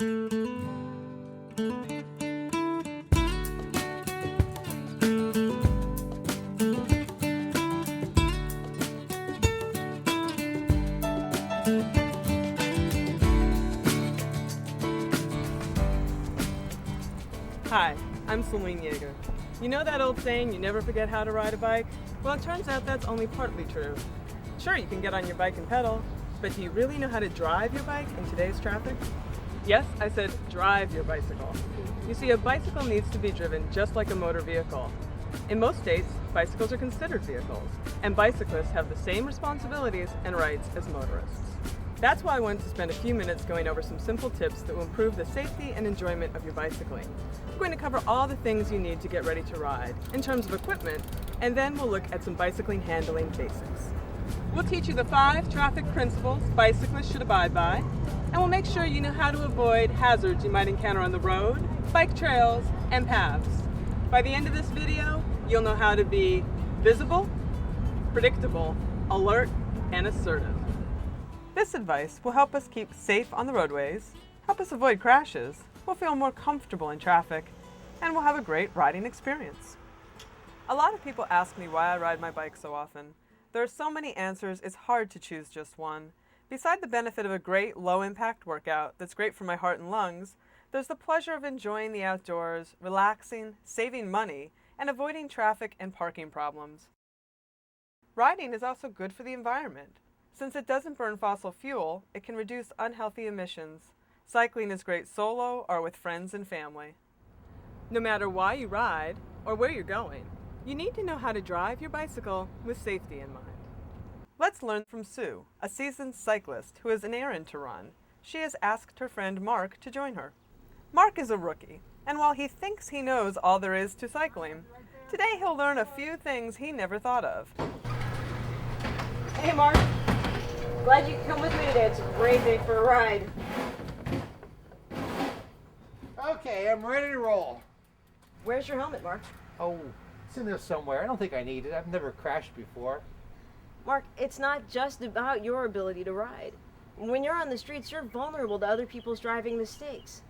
Hi, I'm Celine Yeager. You know that old saying, you never forget how to ride a bike? Well, it turns out that's only partly true. Sure, you can get on your bike and pedal, but do you really know how to drive your bike in today's traffic? Yes, I said drive your bicycle. You see, a bicycle needs to be driven just like a motor vehicle. In most states, bicycles are considered vehicles, and bicyclists have the same responsibilities and rights as motorists. That's why I wanted to spend a few minutes going over some simple tips that will improve the safety and enjoyment of your bicycling. We're going to cover all the things you need to get ready to ride in terms of equipment, and then we'll look at some bicycling handling basics. We'll teach you the 5 traffic principles bicyclists should abide by, and we'll make sure you know how to avoid hazards you might encounter on the road, bike trails, and paths. By the end of this video, you'll know how to be visible, predictable, alert, and assertive. This advice will help us keep safe on the roadways, help us avoid crashes, we'll feel more comfortable in traffic, and we'll have a great riding experience. A lot of people ask me why I ride my bike so often. There are so many answers, it's hard to choose just one. Beside the benefit of a great low-impact workout that's great for my heart and lungs, there's the pleasure of enjoying the outdoors, relaxing, saving money, and avoiding traffic and parking problems. Riding is also good for the environment. Since it doesn't burn fossil fuel, it can reduce unhealthy emissions. Cycling is great solo or with friends and family. No matter why you ride or where you're going, you need to know how to drive your bicycle with safety in mind. Let's learn from Sue, a seasoned cyclist who has an errand to run. She has asked her friend Mark to join her. Mark is a rookie, and while he thinks he knows all there is to cycling, today he'll learn a few things he never thought of. Hey Mark, glad you could come with me today. It's a great day for a ride. Okay, I'm ready to roll. Where's your helmet, Mark? Oh, it's in there somewhere. I don't think I need it. I've never crashed before. Mark, it's not just about your ability to ride. When you're on the streets, you're vulnerable to other people's driving mistakes.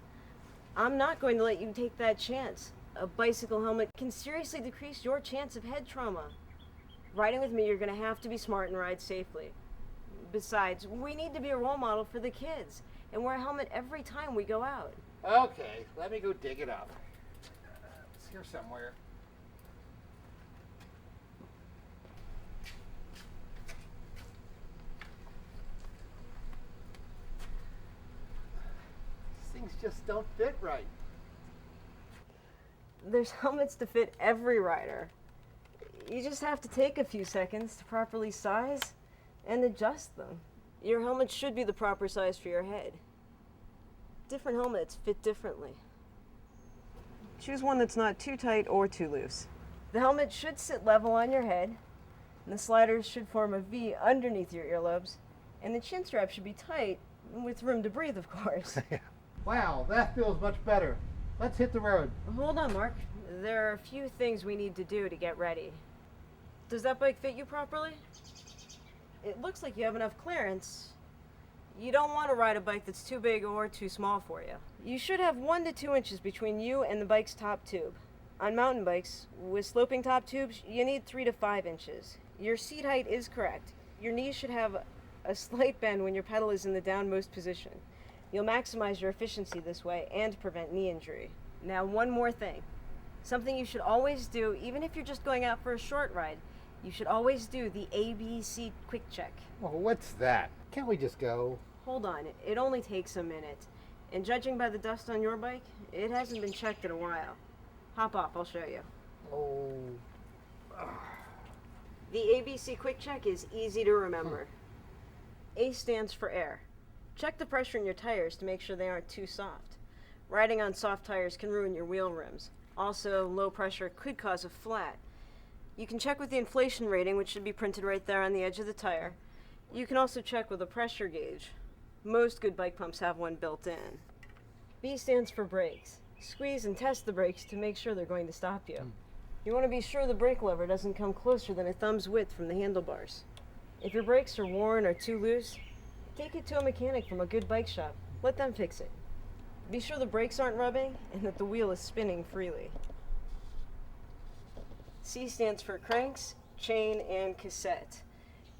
I'm not going to let you take that chance. A bicycle helmet can seriously decrease your chance of head trauma. Riding with me, you're going to have to be smart and ride safely. Besides, we need to be a role model for the kids and wear a helmet every time we go out. Okay, let me go dig it up. It's here somewhere. These things just don't fit right. There's helmets to fit every rider. You just have to take a few seconds to properly size and adjust them. Your helmet should be the proper size for your head. Different helmets fit differently. Choose one that's not too tight or too loose. The helmet should sit level on your head, and the sliders should form a V underneath your earlobes, and the chin strap should be tight, with room to breathe, of course. Wow, that feels much better. Let's hit the road. Hold on, Mark. There are a few things we need to do to get ready. Does that bike fit you properly? It looks like you have enough clearance. You don't want to ride a bike that's too big or too small for you. You should have 1 to 2 inches between you and the bike's top tube. On mountain bikes, with sloping top tubes, you need 3 to 5 inches. Your seat height is correct. Your knees should have a slight bend when your pedal is in the downmost position. You'll maximize your efficiency this way and prevent knee injury. Now, one more thing. Something you should always do, even if you're just going out for a short ride, you should always do the A.B.C. quick check. Well, what's that? Can't we just go? Hold on, it only takes a minute. And judging by the dust on your bike, it hasn't been checked in a while. Hop off, I'll show you. Oh. The A.B.C. quick check is easy to remember. A stands for air. Check the pressure in your tires to make sure they aren't too soft. Riding on soft tires can ruin your wheel rims. Also, low pressure could cause a flat. You can check with the inflation rating, which should be printed right there on the edge of the tire. You can also check with a pressure gauge. Most good bike pumps have one built in. B stands for brakes. Squeeze and test the brakes to make sure they're going to stop you. You want to be sure the brake lever doesn't come closer than a thumb's width from the handlebars. If your brakes are worn or too loose, take it to a mechanic from a good bike shop. Let them fix it. Be sure the brakes aren't rubbing and that the wheel is spinning freely. C stands for cranks, chain, and cassette.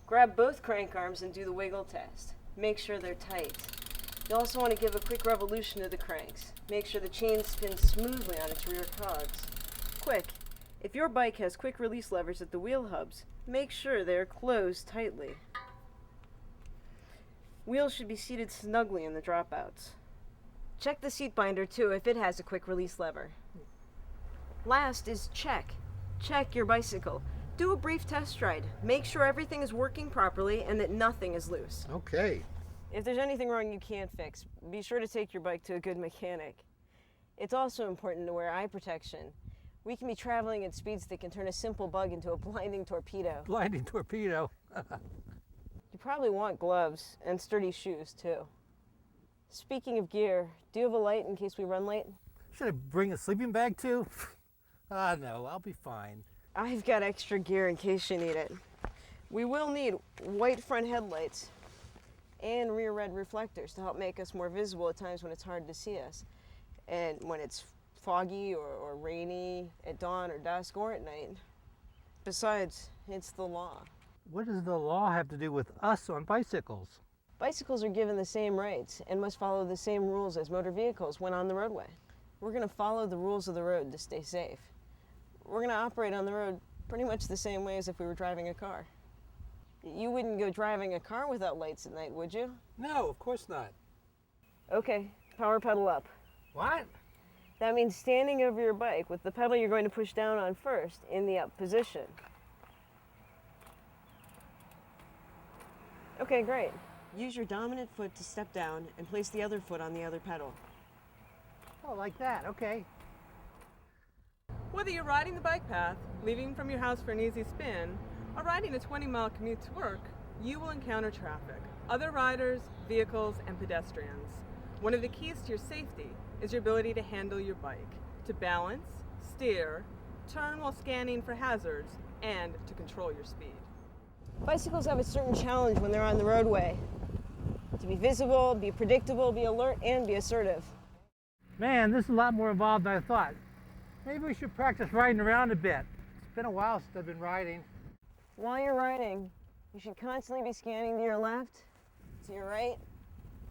Grab both crank arms and do the wiggle test. Make sure they're tight. You also want to give a quick revolution to the cranks. Make sure the chain spins smoothly on its rear cogs. Quick, if your bike has quick release levers at the wheel hubs, make sure they're closed tightly. Wheels should be seated snugly in the dropouts. Check the seat binder too if it has a quick release lever. Last is check. Check your bicycle. Do a brief test ride. Make sure everything is working properly and that nothing is loose. Okay. If there's anything wrong you can't fix, be sure to take your bike to a good mechanic. It's also important to wear eye protection. We can be traveling at speeds that can turn a simple bug into a blinding torpedo. Blinding torpedo. You probably want gloves and sturdy shoes too. Speaking of gear, do you have a light in case we run late? Should I bring a sleeping bag too? No, I'll be fine. I've got extra gear in case you need it. We will need white front headlights and rear red reflectors to help make us more visible at times when it's hard to see us. And when it's foggy or rainy at dawn or dusk or at night. Besides, it's the law. What does the law have to do with us on bicycles? Bicycles are given the same rights and must follow the same rules as motor vehicles when on the roadway. We're going to follow the rules of the road to stay safe. We're going to operate on the road pretty much the same way as if we were driving a car. You wouldn't go driving a car without lights at night, would you? No, of course not. Okay, power pedal up. What? That means standing over your bike with the pedal you're going to push down on first in the up position. Okay, great. Use your dominant foot to step down and place the other foot on the other pedal. Oh, like that, okay. Whether you're riding the bike path, leaving from your house for an easy spin, or riding a 20-mile commute to work, you will encounter traffic, other riders, vehicles, and pedestrians. One of the keys to your safety is your ability to handle your bike, to balance, steer, turn while scanning for hazards, and to control your speed. Bicycles have a certain challenge when they're on the roadway. To be visible, be predictable, be alert, and be assertive. Man, this is a lot more involved than I thought. Maybe we should practice riding around a bit. It's been a while since I've been riding. While you're riding, you should constantly be scanning to your left, to your right,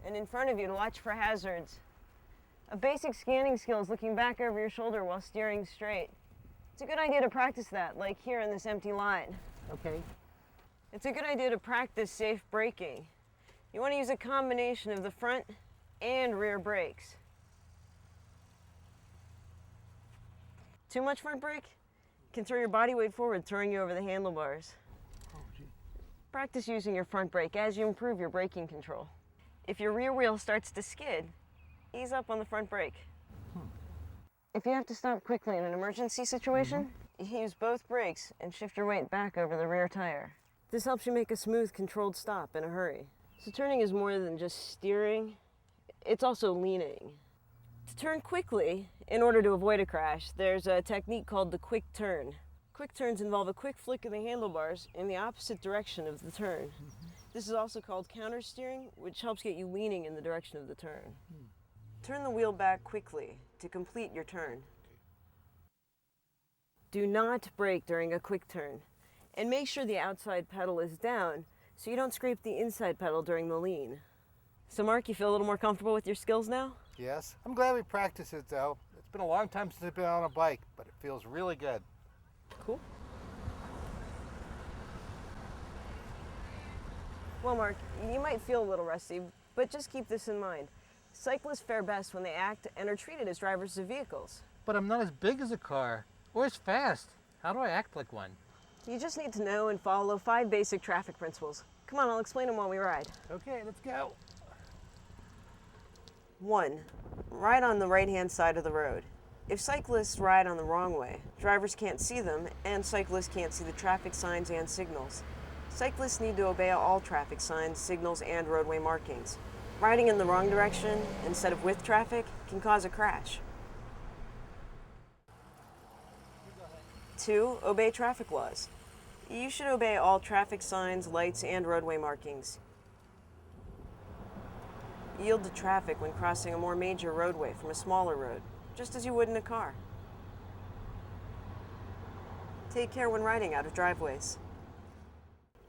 and in front of you to watch for hazards. A basic scanning skill is looking back over your shoulder while steering straight. It's a good idea to practice that, like here in this empty line. Okay. It's a good idea to practice safe braking. You want to use a combination of the front and rear brakes. Too much front brake can throw your body weight forward, throwing you over the handlebars. Oh, gee. Practice using your front brake as you improve your braking control. If your rear wheel starts to skid, ease up on the front brake. If you have to stop quickly in an emergency situation, you use both brakes and shift your weight back over the rear tire. This helps you make a smooth, controlled stop in a hurry. So turning is more than just steering, it's also leaning. To turn quickly, in order to avoid a crash, there's a technique called the quick turn. Quick turns involve a quick flick of the handlebars in the opposite direction of the turn. This is also called counter steering, which helps get you leaning in the direction of the turn. Turn the wheel back quickly to complete your turn. Do not brake during a quick turn, and make sure the outside pedal is down so you don't scrape the inside pedal during the lean. So Mark, you feel a little more comfortable with your skills now? Yes. I'm glad we practiced it though. It's been a long time since I've been on a bike, but it feels really good. Cool. Well, Mark, you might feel a little rusty, but just keep this in mind. Cyclists fare best when they act and are treated as drivers of vehicles. But I'm not as big as a car, or as fast. How do I act like one? You just need to know and follow 5 basic traffic principles. Come on, I'll explain them while we ride. Okay, let's go. 1. Ride on the right-hand side of the road. If cyclists ride on the wrong way, drivers can't see them, and cyclists can't see the traffic signs and signals. Cyclists need to obey all traffic signs, signals, and roadway markings. Riding in the wrong direction instead of with traffic can cause a crash. 2. Obey traffic laws. You should obey all traffic signs, lights, and roadway markings. Yield to traffic when crossing a more major roadway from a smaller road, just as you would in a car. Take care when riding out of driveways.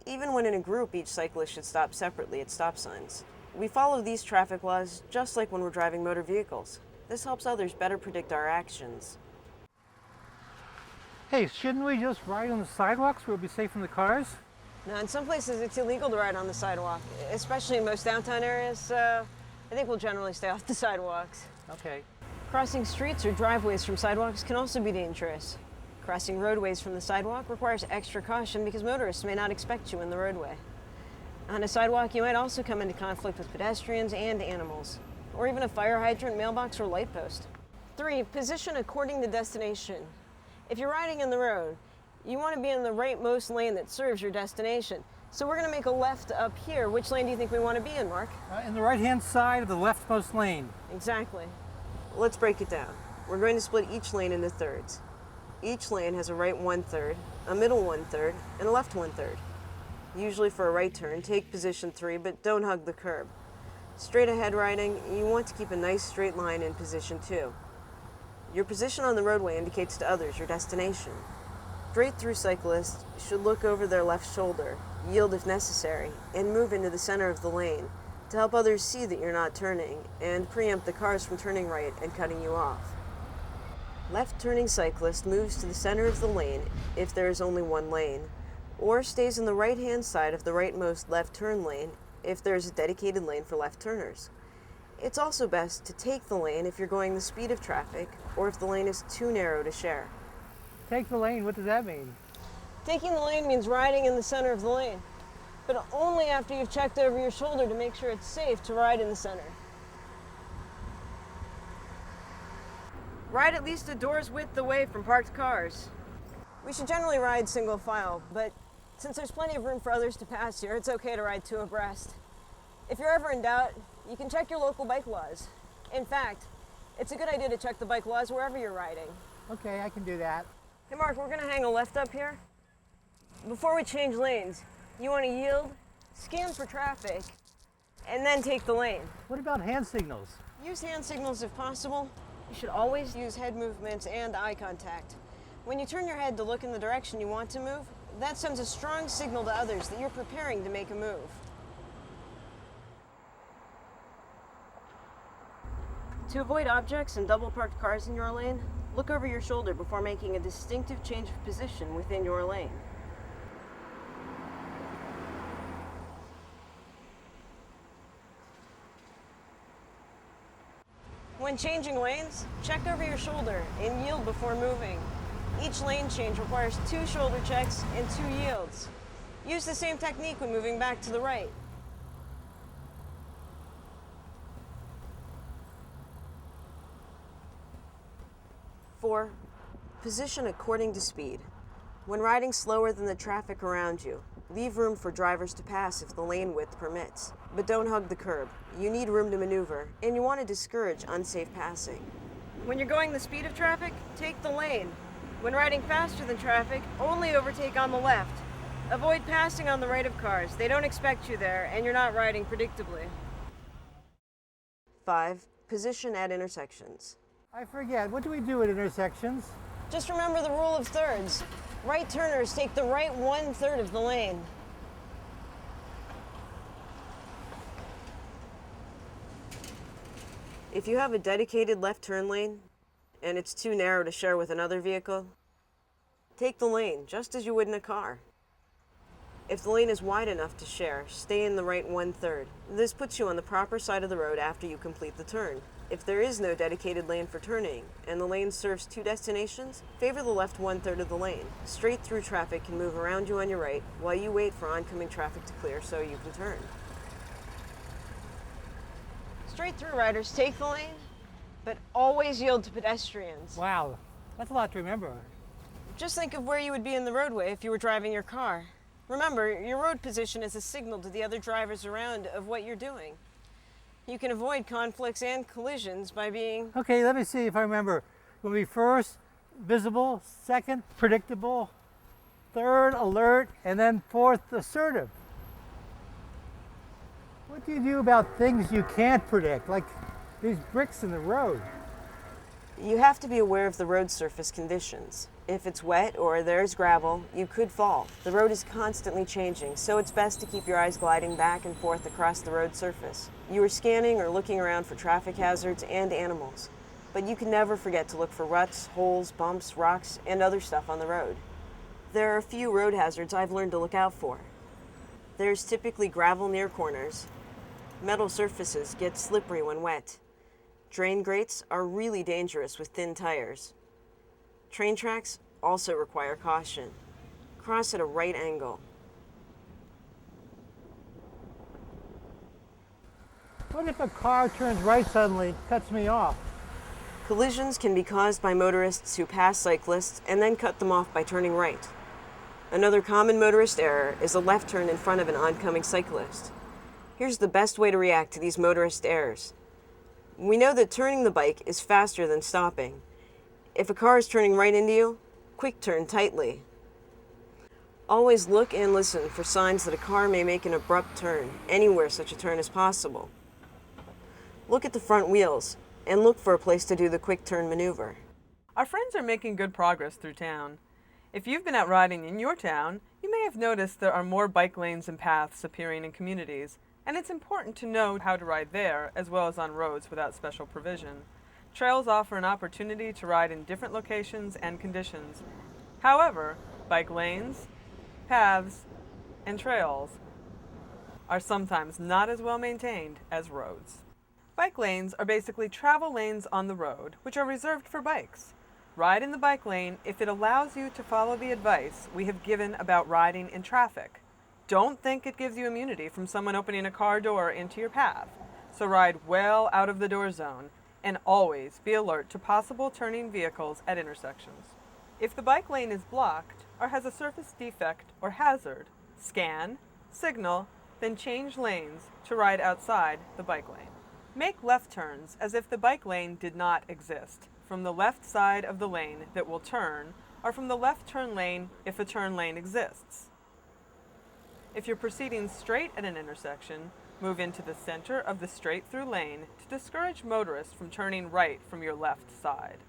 Even when in a group, each cyclist should stop separately at stop signs. We follow these traffic laws just like when we're driving motor vehicles. This helps others better predict our actions. Hey, shouldn't we just ride on the sidewalks where we'll be safe from the cars? Now, in some places, it's illegal to ride on the sidewalk, especially in most downtown areas, so I think we'll generally stay off the sidewalks. Okay. Crossing streets or driveways from sidewalks can also be dangerous. Crossing roadways from the sidewalk requires extra caution because motorists may not expect you in the roadway. On a sidewalk, you might also come into conflict with pedestrians and animals, or even a fire hydrant, mailbox, or light post. 3, position according to destination. If you're riding in the road, you want to be in the rightmost lane that serves your destination. So we're going to make a left up here. Which lane do you think we want to be in, Mark? In the right-hand side of the leftmost lane. Exactly. Let's break it down. We're going to split each lane into thirds. Each lane has a right 1/3, a middle 1/3, and a left 1/3. Usually for a right turn, take position 3, but don't hug the curb. Straight ahead riding, you want to keep a nice straight line in position 2. Your position on the roadway indicates to others your destination. Straight through cyclists should look over their left shoulder, yield if necessary, and move into the center of the lane to help others see that you're not turning and preempt the cars from turning right and cutting you off. Left-turning cyclist moves to the center of the lane if there is only one lane, or stays on the right-hand side of the rightmost left turn lane if there is a dedicated lane for left turners. It's also best to take the lane if you're going the speed of traffic or if the lane is too narrow to share. Take the lane, what does that mean? Taking the lane means riding in the center of the lane, but only after you've checked over your shoulder to make sure it's safe to ride in the center. Ride at least a door's width away from parked cars. We should generally ride single file, but since there's plenty of room for others to pass here, it's okay to ride 2 abreast. If you're ever in doubt, you can check your local bike laws. In fact, it's a good idea to check the bike laws wherever you're riding. Okay, I can do that. Hey Mark, we're gonna hang a left up here. Before we change lanes, you wanna yield, scan for traffic, and then take the lane. What about hand signals? Use hand signals if possible. You should always use head movements and eye contact. When you turn your head to look in the direction you want to move, that sends a strong signal to others that you're preparing to make a move. To avoid objects and double parked cars in your lane, look over your shoulder before making a distinctive change of position within your lane. When changing lanes, check over your shoulder and yield before moving. Each lane change requires 2 shoulder checks and 2 yields. Use the same technique when moving back to the right. Four, position according to speed. When riding slower than the traffic around you, leave room for drivers to pass if the lane width permits. But don't hug the curb. You need room to maneuver, and you want to discourage unsafe passing. When you're going the speed of traffic, take the lane. When riding faster than traffic, only overtake on the left. Avoid passing on the right of cars. They don't expect you there, and you're not riding predictably. 5, position at intersections. I forget, what do we do at intersections? Just remember the rule of thirds. Right turners take the right 1/3 of the lane. If you have a dedicated left turn lane and it's too narrow to share with another vehicle, take the lane just as you would in a car. If the lane is wide enough to share, stay in the right 1/3. This puts you on the proper side of the road after you complete the turn. If there is no dedicated lane for turning and the lane serves 2 destinations, favor the left 1/3 of the lane. Straight through traffic can move around you on your right while you wait for oncoming traffic to clear so you can turn. Straight through riders take the lane, but always yield to pedestrians. Wow, that's a lot to remember. Just think of where you would be in the roadway if you were driving your car. Remember, your road position is a signal to the other drivers around of what you're doing. You can avoid conflicts and collisions by being... Okay, let me see if I remember. We'll be first, visible, second, predictable, third, alert, and then fourth, assertive. What do you do about things you can't predict, like these bricks in the road? You have to be aware of the road surface conditions. If it's wet or there's gravel, you could fall. The road is constantly changing, so it's best to keep your eyes gliding back and forth across the road surface. You are scanning or looking around for traffic hazards and animals, but you can never forget to look for ruts, holes, bumps, rocks, and other stuff on the road. There are a few road hazards I've learned to look out for. There's typically gravel near corners. Metal surfaces get slippery when wet. Drain grates are really dangerous with thin tires. Train tracks also require caution. Cross at a right angle. What if a car turns right suddenly and cuts me off? Collisions can be caused by motorists who pass cyclists and then cut them off by turning right. Another common motorist error is a left turn in front of an oncoming cyclist. Here's the best way to react to these motorist errors. We know that turning the bike is faster than stopping. If a car is turning right into you, quick turn tightly. Always look and listen for signs that a car may make an abrupt turn, anywhere such a turn is possible. Look at the front wheels and look for a place to do the quick turn maneuver. Our friends are making good progress through town. If you've been out riding in your town, you may have noticed there are more bike lanes and paths appearing in communities, and it's important to know how to ride there as well as on roads without special provision. Trails offer an opportunity to ride in different locations and conditions. However, bike lanes, paths, and trails are sometimes not as well maintained as roads. Bike lanes are basically travel lanes on the road, which are reserved for bikes. Ride in the bike lane if it allows you to follow the advice we have given about riding in traffic. Don't think it gives you immunity from someone opening a car door into your path. So ride well out of the door zone and always be alert to possible turning vehicles at intersections. If the bike lane is blocked or has a surface defect or hazard, scan, signal, then change lanes to ride outside the bike lane. Make left turns as if the bike lane did not exist, from the left side of the lane that will turn, or from the left turn lane if a turn lane exists. If you're proceeding straight at an intersection, move into the center of the straight-through lane to discourage motorists from turning right from your left side.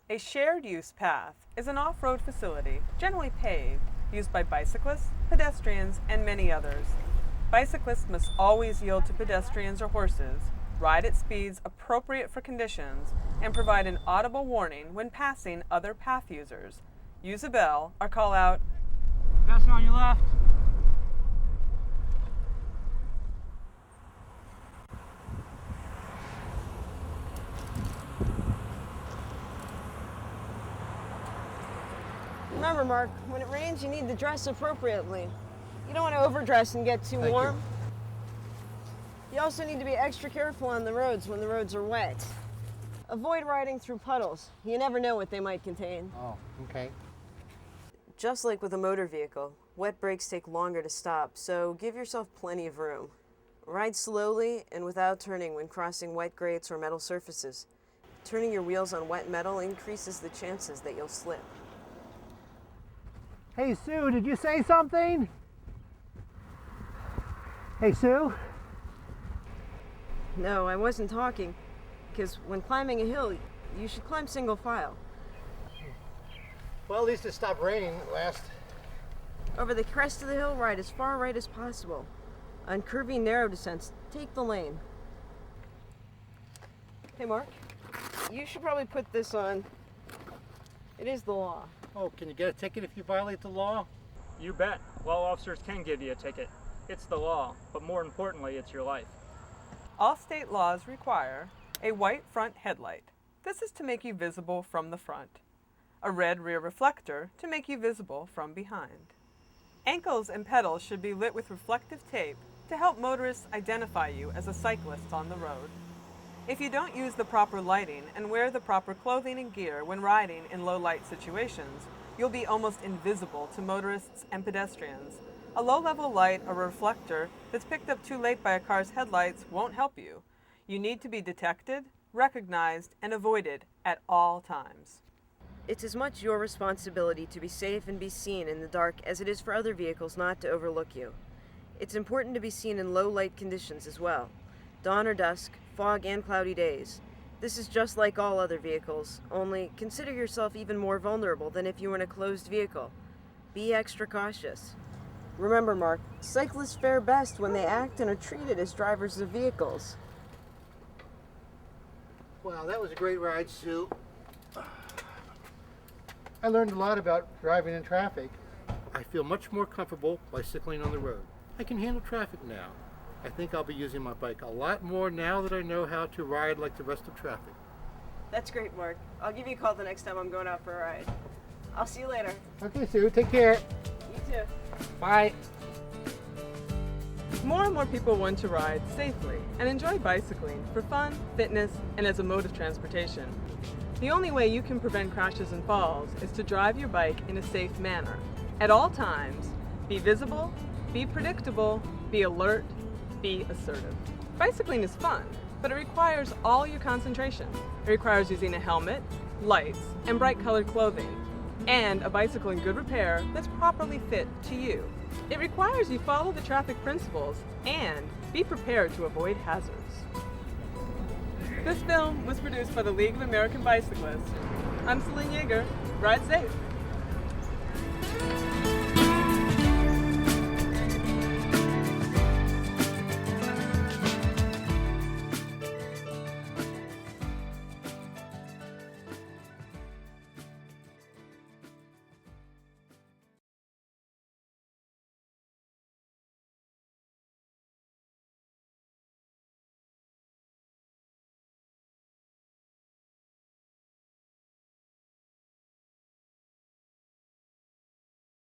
A shared-use path is an off-road facility, generally paved, used by bicyclists, pedestrians, and many others. Bicyclists must always yield to pedestrians or horses, ride at speeds appropriate for conditions, and provide an audible warning when passing other path users. Use a bell or call out, Fasten on your left. Remember, Mark, when it rains, you need to dress appropriately. You don't want to overdress and get too warm. You also need to be extra careful on the roads when the roads are wet. Avoid riding through puddles. You never know what they might contain. Oh, okay. Just like with a motor vehicle, wet brakes take longer to stop, so give yourself plenty of room. Ride slowly and without turning when crossing wet grates or metal surfaces. Turning your wheels on wet metal increases the chances that you'll slip. Hey, Sue, did you say something? Hey, Sue? No, I wasn't talking, because when climbing a hill, you should climb single file. Well, at least it stopped raining at last. Over the crest of the hill, ride as far right as possible. On curvy, narrow descents, take the lane. Hey, Mark, you should probably put this on. It is the law. Oh, can you get a ticket if you violate the law? You bet. Law officers can give you a ticket. It's the law, but more importantly, it's your life. all state laws require a white front headlight. This is to make you visible from the front. A red rear reflector to make you visible from behind. Ankles and pedals should be lit with reflective tape to help motorists identify you as a cyclist on the road. If you don't use the proper lighting and wear the proper clothing and gear when riding in low light situations, you'll be almost invisible to motorists and pedestrians. A low-level light or reflector that's picked up too late by a car's headlights won't help you. You need to be detected, recognized, and avoided at all times. It's as much your responsibility to be safe and be seen in the dark as it is for other vehicles not to overlook you. It's important to be seen in low light conditions as well. Dawn or dusk, fog and cloudy days. This is just like all other vehicles, only consider yourself even more vulnerable than if you were in a closed vehicle. Be extra cautious. Remember, Mark, cyclists fare best when they act and are treated as drivers of vehicles. Wow, that was a great ride, Sue. I learned a lot about driving in traffic. I feel much more comfortable bicycling on the road. I can handle traffic now. I think I'll be using my bike a lot more now that I know how to ride like the rest of traffic. That's great, Mark. I'll give you a call the next time I'm going out for a ride. I'll see you later. Okay, Sue, take care. You too. Bye. More and more people want to ride safely and enjoy bicycling for fun, fitness, and as a mode of transportation. The only way you can prevent crashes and falls is to drive your bike in a safe manner. At all times, be visible, be predictable, be alert, be assertive. Bicycling is fun, but it requires all your concentration. It requires using a helmet, lights, and bright colored clothing, and a bicycle in good repair that's properly fit to you. It requires you follow the traffic principles and be prepared to avoid hazards. This film was produced by the League of American Cyclists. I'm Celine Yeager. Ride safe.